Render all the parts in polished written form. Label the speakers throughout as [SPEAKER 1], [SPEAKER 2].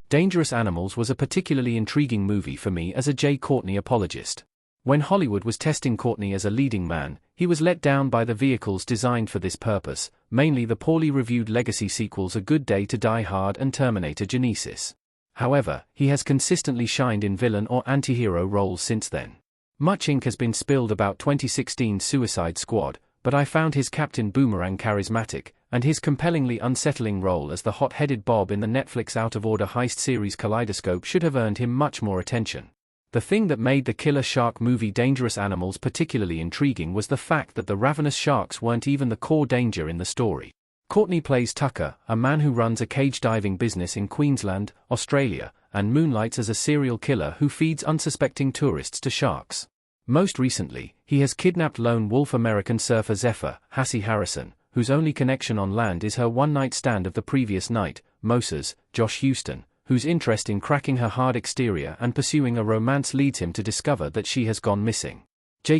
[SPEAKER 1] Dangerous Animals was a particularly intriguing movie for me as a Courtney apologist. When Hollywood was testing Courtney as a leading man, he was let down by the vehicles designed for this purpose, mainly the poorly reviewed legacy sequels A Good Day to Die Hard and Terminator Genesis. However, he has consistently shined in villain or antihero roles since then. Much ink has been spilled about 2016's Suicide Squad, but I found his Captain Boomerang charismatic, and his compellingly unsettling role as the hot-headed Bob in the Netflix out-of-order heist series Kaleidoscope should have earned him much more attention. The thing that made the killer shark movie Dangerous Animals particularly intriguing was the fact that the ravenous sharks weren't even the core danger in the story. Courtney plays Tucker, a man who runs a cage diving business in Queensland, Australia, and moonlights as a serial killer who feeds unsuspecting tourists to sharks. Most recently, he has kidnapped lone wolf American surfer Zephyr, Hassie Harrison, whose only connection on land is her one-night stand of the previous night, Moses, Josh Houston, whose interest in cracking her hard exterior and pursuing a romance leads him to discover that she has gone missing.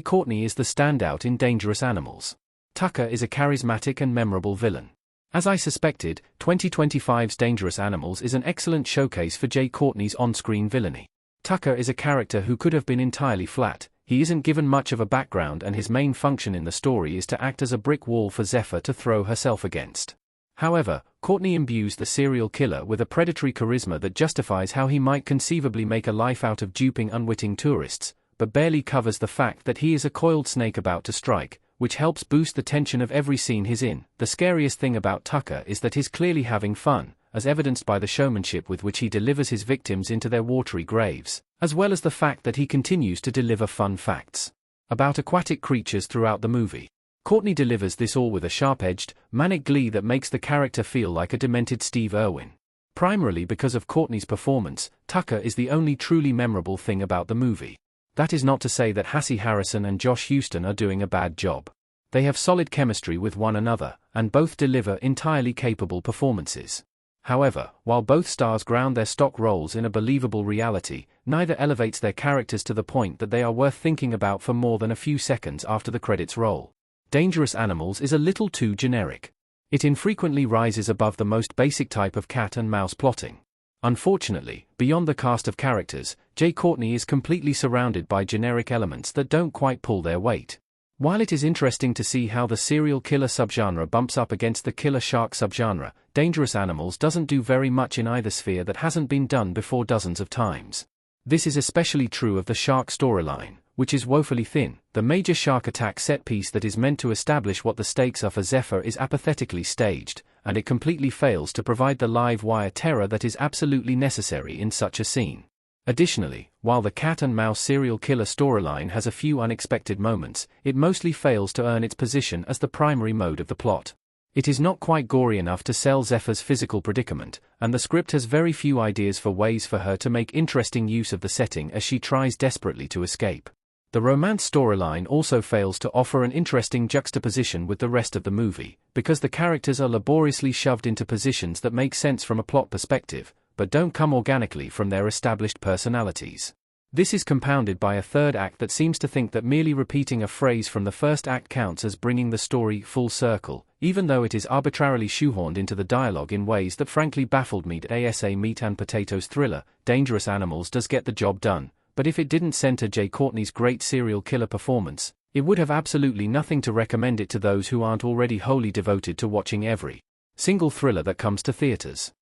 [SPEAKER 1] Courtney is the standout in Dangerous Animals. Tucker is a charismatic and memorable villain. As I suspected, 2025's Dangerous Animals is an excellent showcase for Courtney's on-screen villainy. Tucker is a character who could have been entirely flat. He isn't given much of a background and his main function in the story is to act as a brick wall for Zephyr to throw herself against. However, Courtney imbues the serial killer with a predatory charisma that justifies how he might conceivably make a life out of duping unwitting tourists, but barely covers the fact that he is a coiled snake about to strike, which helps boost the tension of every scene he's in. The scariest thing about Tucker is that he's clearly having fun, as evidenced by the showmanship with which he delivers his victims into their watery graves, as well as the fact that he continues to deliver fun facts about aquatic creatures throughout the movie. Courtney delivers this all with a sharp-edged, manic glee that makes the character feel like a demented Steve Irwin. Primarily because of Courtney's performance, Tucker is the only truly memorable thing about the movie. That is not to say that Hassie Harrison and Josh Houston are doing a bad job. They have solid chemistry with one another, and both deliver entirely capable performances. However, while both stars ground their stock roles in a believable reality, neither elevates their characters to the point that they are worth thinking about for more than a few seconds after the credits roll. Dangerous Animals is a little too generic. It infrequently rises above the most basic type of cat and mouse plotting. Unfortunately, beyond the cast of characters, Courtney is completely surrounded by generic elements that don't quite pull their weight. While it is interesting to see how the serial killer subgenre bumps up against the killer shark subgenre, Dangerous Animals doesn't do very much in either sphere that hasn't been done before dozens of times. This is especially true of the shark storyline, which is woefully thin. The major shark attack set piece that is meant to establish what the stakes are for Zephyr is apathetically staged, and it completely fails to provide the live wire terror that is absolutely necessary in such a scene. Additionally, while the cat and mouse serial killer storyline has a few unexpected moments, it mostly fails to earn its position as the primary mode of the plot. It is not quite gory enough to sell Zephyr's physical predicament, and the script has very few ideas for ways for her to make interesting use of the setting as she tries desperately to escape. The romance storyline also fails to offer an interesting juxtaposition with the rest of the movie, because the characters are laboriously shoved into positions that make sense from a plot perspective, but don't come organically from their established personalities. This is compounded by a third act that seems to think that merely repeating a phrase from the first act counts as bringing the story full circle, even though it is arbitrarily shoehorned into the dialogue in ways that frankly baffled me. As a meat and potatoes thriller, Dangerous Animals does get the job done, but if it didn't center Courtney's great serial killer performance, it would have absolutely nothing to recommend it to those who aren't already wholly devoted to watching every single thriller that comes to theaters.